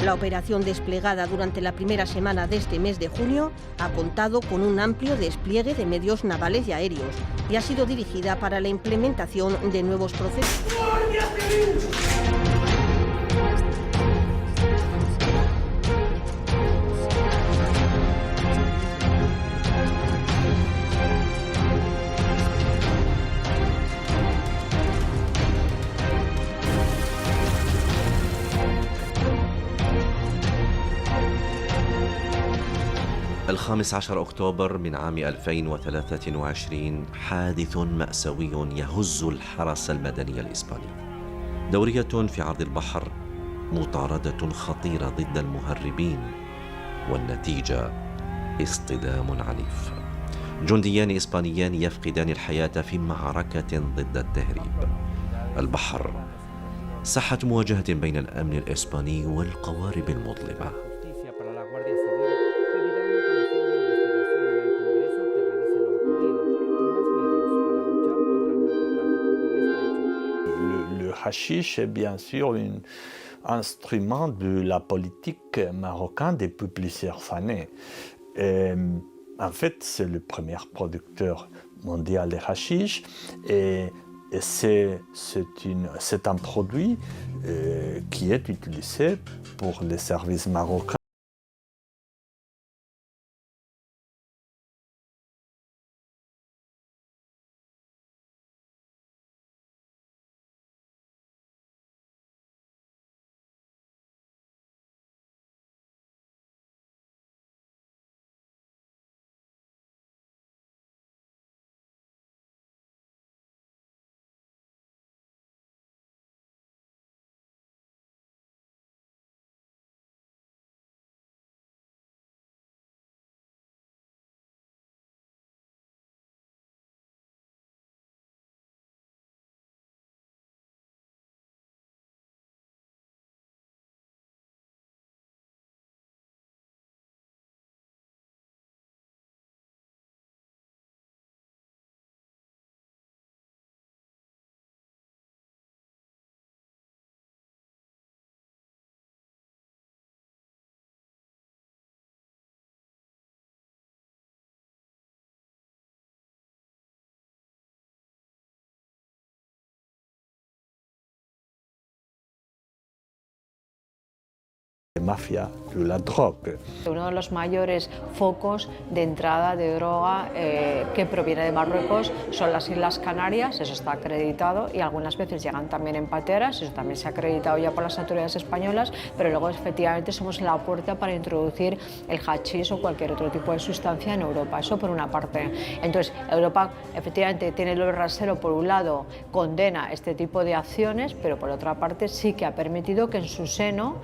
La operación desplegada durante la primera semana de este mes de junio ha contado con un amplio despliegue de medios navales y aéreos y ha sido dirigida para la implementación de nuevos procesos. الخامس عشر أكتوبر من عام 2023 حادث مأساوي يهز الحرس المدني الإسباني. دورية في عرض البحر، مطاردة خطيرة ضد المهربين، والنتيجة اصطدام عنيف. جنديان إسبانيان يفقدان الحياة في معركة ضد التهريب. البحر ساحة مواجهة بين الأمن الإسباني والقوارب المظلمة. hashish est bien sûr un instrument de la politique marocaine depuis plusieurs années. En fait, c'est le premier producteur mondial de hashish et c'est un produit qui est utilisé pour les services marocains. Mafia de la droga. Uno de los mayores focos de entrada de droga que proviene de Marruecos son las Islas Canarias, eso está acreditado, y algunas veces llegan también en pateras, eso también se ha acreditado ya por las autoridades españolas, pero luego efectivamente somos la puerta para introducir el hachís o cualquier otro tipo de sustancia en Europa, eso por una parte. Entonces Europa efectivamente tiene el rasero, por un lado condena este tipo de acciones, pero por otra parte sí que ha permitido que en su seno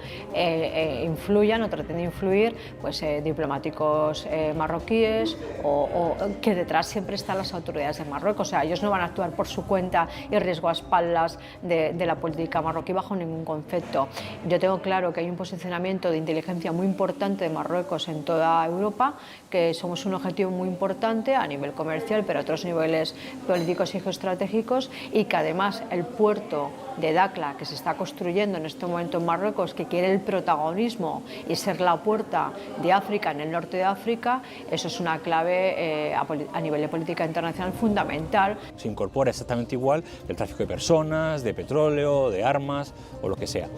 influyan o traten de influir pues, diplomáticos marroquíes o que detrás siempre están las autoridades de Marruecos. O sea, ellos no van a actuar por su cuenta y riesgo a espaldas de la política marroquí bajo ningún concepto. Yo tengo claro que hay un posicionamiento de inteligencia muy importante de Marruecos en toda Europa, que somos un objetivo muy importante a nivel comercial, pero a otros niveles políticos y geoestratégicos, y que además el puerto de Dakhla que se está construyendo en este momento en Marruecos, que quiere el protagonismo y ser la puerta de África, en el norte de África, eso es una clave a nivel de política internacional fundamental. Se incorpora exactamente igual el tráfico de personas, de petróleo, de armas o lo que sea.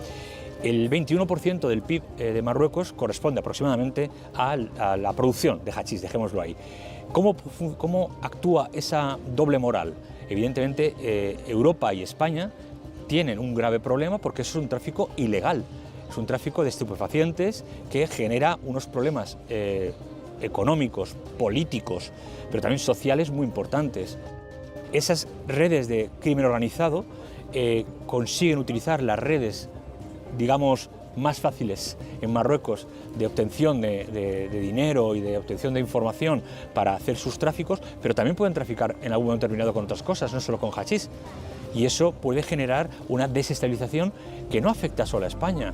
El 21% del PIB de Marruecos corresponde aproximadamente a la producción de hachís, dejémoslo ahí. ¿Cómo actúa esa doble moral? Evidentemente, Europa y España tienen un grave problema porque es un tráfico ilegal, es un tráfico de estupefacientes que genera unos problemas económicos, políticos, pero también sociales muy importantes. Esas redes de crimen organizado consiguen utilizar las redes, digamos, más fáciles en Marruecos de obtención de dinero y de obtención de información para hacer sus tráficos, pero también pueden traficar en algún momento determinado con otras cosas, no solo con hachís. Y eso puede generar una desestabilización que no afecta solo a España,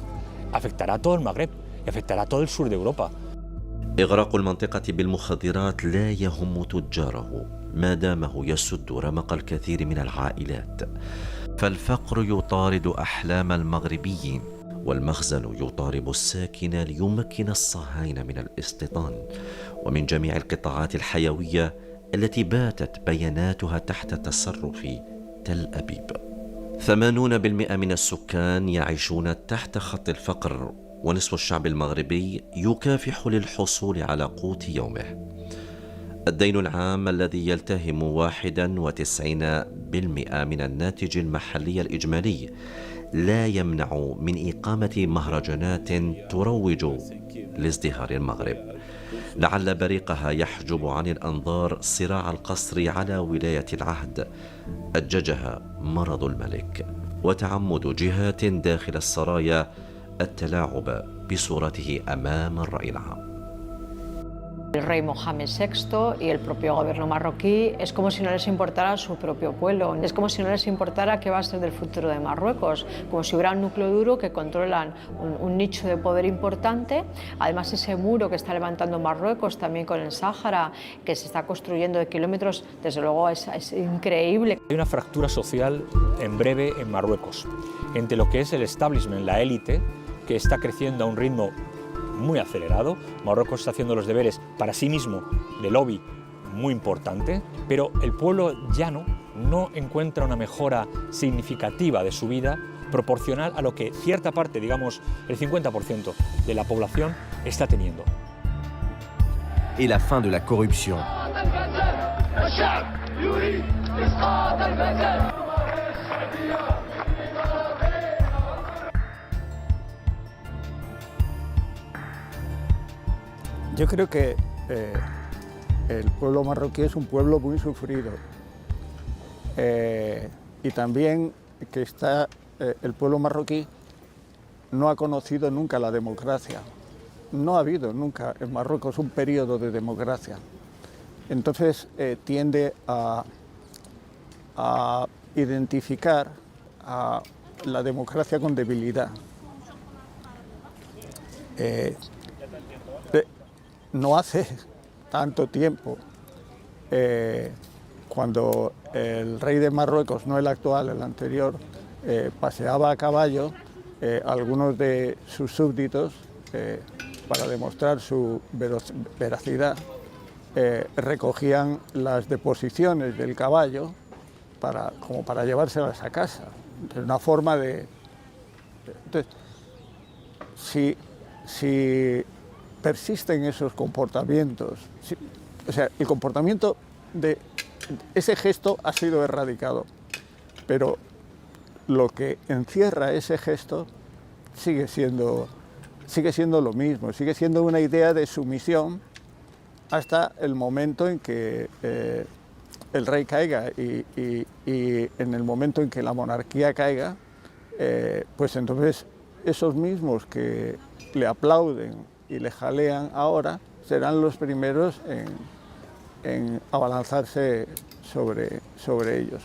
afectará a todo el Magreb y afectará a todo el sur de Europa. إغراق المنطقة بالمخدرات لا يهم تجاره ما دامه يسد رمق الكثير من العائلات. فالفقر يطارد أحلام المغربيين والمخزن يطارب الساكن ليمكن الصهاينة من الاستيطان ومن جميع القطاعات الحيوية التي باتت بياناتها تحت تصرف تل أبيب. 80% من السكان يعيشون تحت خط الفقر، ونصف الشعب المغربي يكافح للحصول على قوت يومه. الدين العام الذي يلتهم 91% من الناتج المحلي الإجمالي لا يمنع من إقامة مهرجانات تروج لازدهار المغرب، لعل بريقها يحجب عن الأنظار صراع القصر على ولاية العهد أججها مرض الملك وتعمد جهات داخل السرايا التلاعب بصورته أمام الرأي العام. El rey Mohamed VI y el propio gobierno marroquí es como si no les importara su propio pueblo, es como si no les importara qué va a ser del futuro de Marruecos, como si hubiera un núcleo duro que controlan un nicho de poder importante. Además, ese muro que está levantando Marruecos también con el Sáhara, que se está construyendo de kilómetros, desde luego es increíble. Hay una fractura social en breve en Marruecos, entre lo que es el establishment, la élite, que está creciendo a un ritmo muy acelerado. Marruecos está haciendo los deberes para sí mismo de lobby muy importante, pero el pueblo llano no encuentra una mejora significativa de su vida proporcional a lo que cierta parte, digamos el 50% de la población, está teniendo. Et la fin de la corruption. Yo creo que el pueblo marroquí es un pueblo muy sufrido y también que el pueblo marroquí no ha conocido nunca la democracia. No ha habido nunca en Marruecos un periodo de democracia. Entonces tiende a identificar a la democracia con debilidad. No hace tanto tiempo, cuando el rey de Marruecos, no el actual, el anterior, paseaba a caballo, algunos de sus súbditos, para demostrar su veracidad, recogían las deposiciones del caballo como para llevárselas a casa. Es una forma de... Entonces, si persisten esos comportamientos, o sea, el comportamiento de ese gesto ha sido erradicado, pero lo que encierra ese gesto sigue siendo lo mismo, sigue siendo una idea de sumisión hasta el momento en que el rey caiga y en el momento en que la monarquía caiga, pues entonces esos mismos que le aplauden y le jalean ahora serán los primeros en abalanzarse sobre ellos.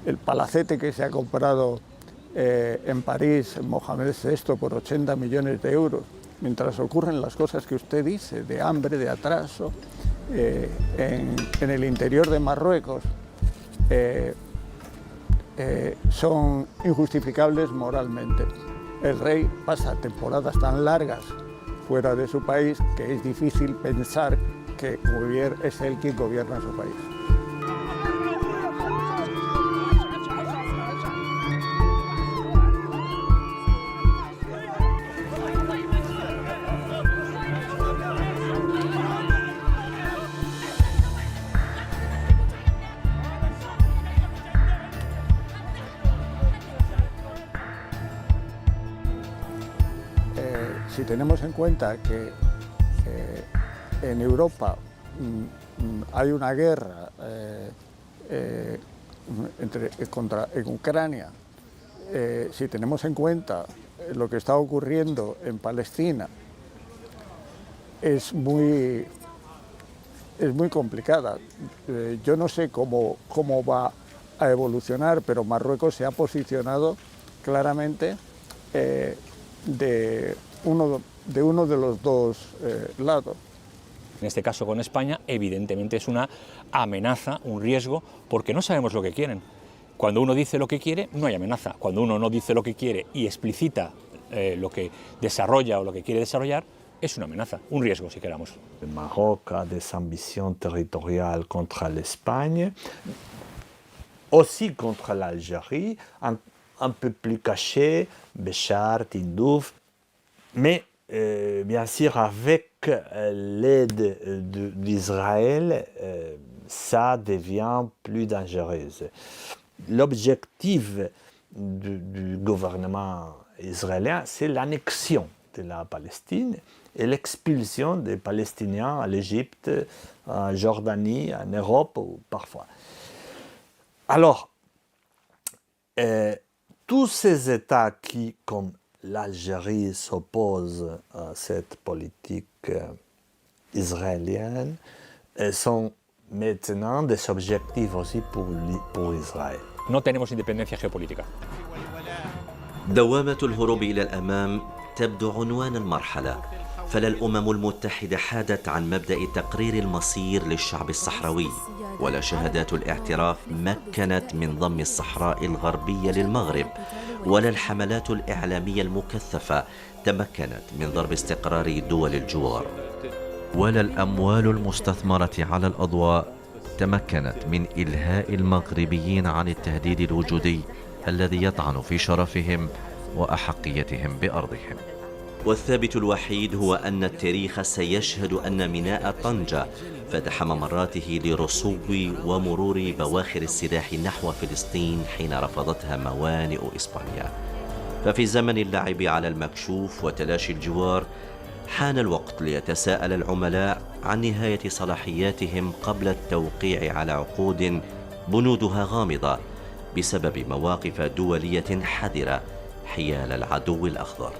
El palacete que se ha comprado en París, Mohamed VI, por 80 millones de euros, mientras ocurren las cosas que usted dice, de hambre, de atraso, en el interior de Marruecos, son injustificables moralmente. El rey pasa temporadas tan largas fuera de su país que es difícil pensar que es él quien gobierna su país. Si tenemos en cuenta que en Europa hay una guerra en Ucrania, si tenemos en cuenta lo que está ocurriendo en Palestina, es muy complicada. Yo no sé cómo va a evolucionar, pero Marruecos se ha posicionado claramente de uno de los dos lados. En este caso con España, evidentemente es una amenaza, un riesgo, porque no sabemos lo que quieren. Cuando uno dice lo que quiere, no hay amenaza. Cuando uno no dice lo que quiere y explicita lo que desarrolla o lo que quiere desarrollar, es una amenaza, un riesgo si queramos. El Maroc a des ambitions territoriales contre l'Espagne, aussi contre l'Algérie, un peu plus cachées, Béchar, Tindouf, mais bien sûr avec l'aide d'Israël, ça devient plus dangereux. L'objectif du gouvernement israélien, c'est l'annexion de la Palestine et l'expulsion des Palestiniens à l'Égypte, en Jordanie, en Europe ou parfois. Alors, tous ces États qui, comme l'Algérie, s'opposent à cette politique israéliennes sont maintenant des objectifs aussi pour Israël. No tenemos independencia geopolítica. دوامة الهروب إلى الأمام تبدو عنوان المرحلة، فلا الأمم المتحدة حادت عن مبدأ تقرير المصير للشعب الصحراوي، ولا شهادات الاعتراف مكنت من ضم الصحراء الغربية للمغرب، ولا الحملات الإعلامية المكثفة تمكنت من ضرب استقرار دول الجوار، ولا الأموال المستثمرة على الأضواء تمكنت من إلهاء المغربيين عن التهديد الوجودي الذي يطعن في شرفهم وأحقيتهم بأرضهم. والثابت الوحيد هو أن التاريخ سيشهد أن ميناء طنجة فتح ممراته لرسوب ومرور بواخر السلاح نحو فلسطين حين رفضتها موانئ إسبانيا. ففي زمن اللعب على المكشوف وتلاشي الجوار حان الوقت ليتساءل العملاء عن نهاية صلاحياتهم قبل التوقيع على عقود بنودها غامضة بسبب مواقف دولية حذرة حيال العدو الأخضر.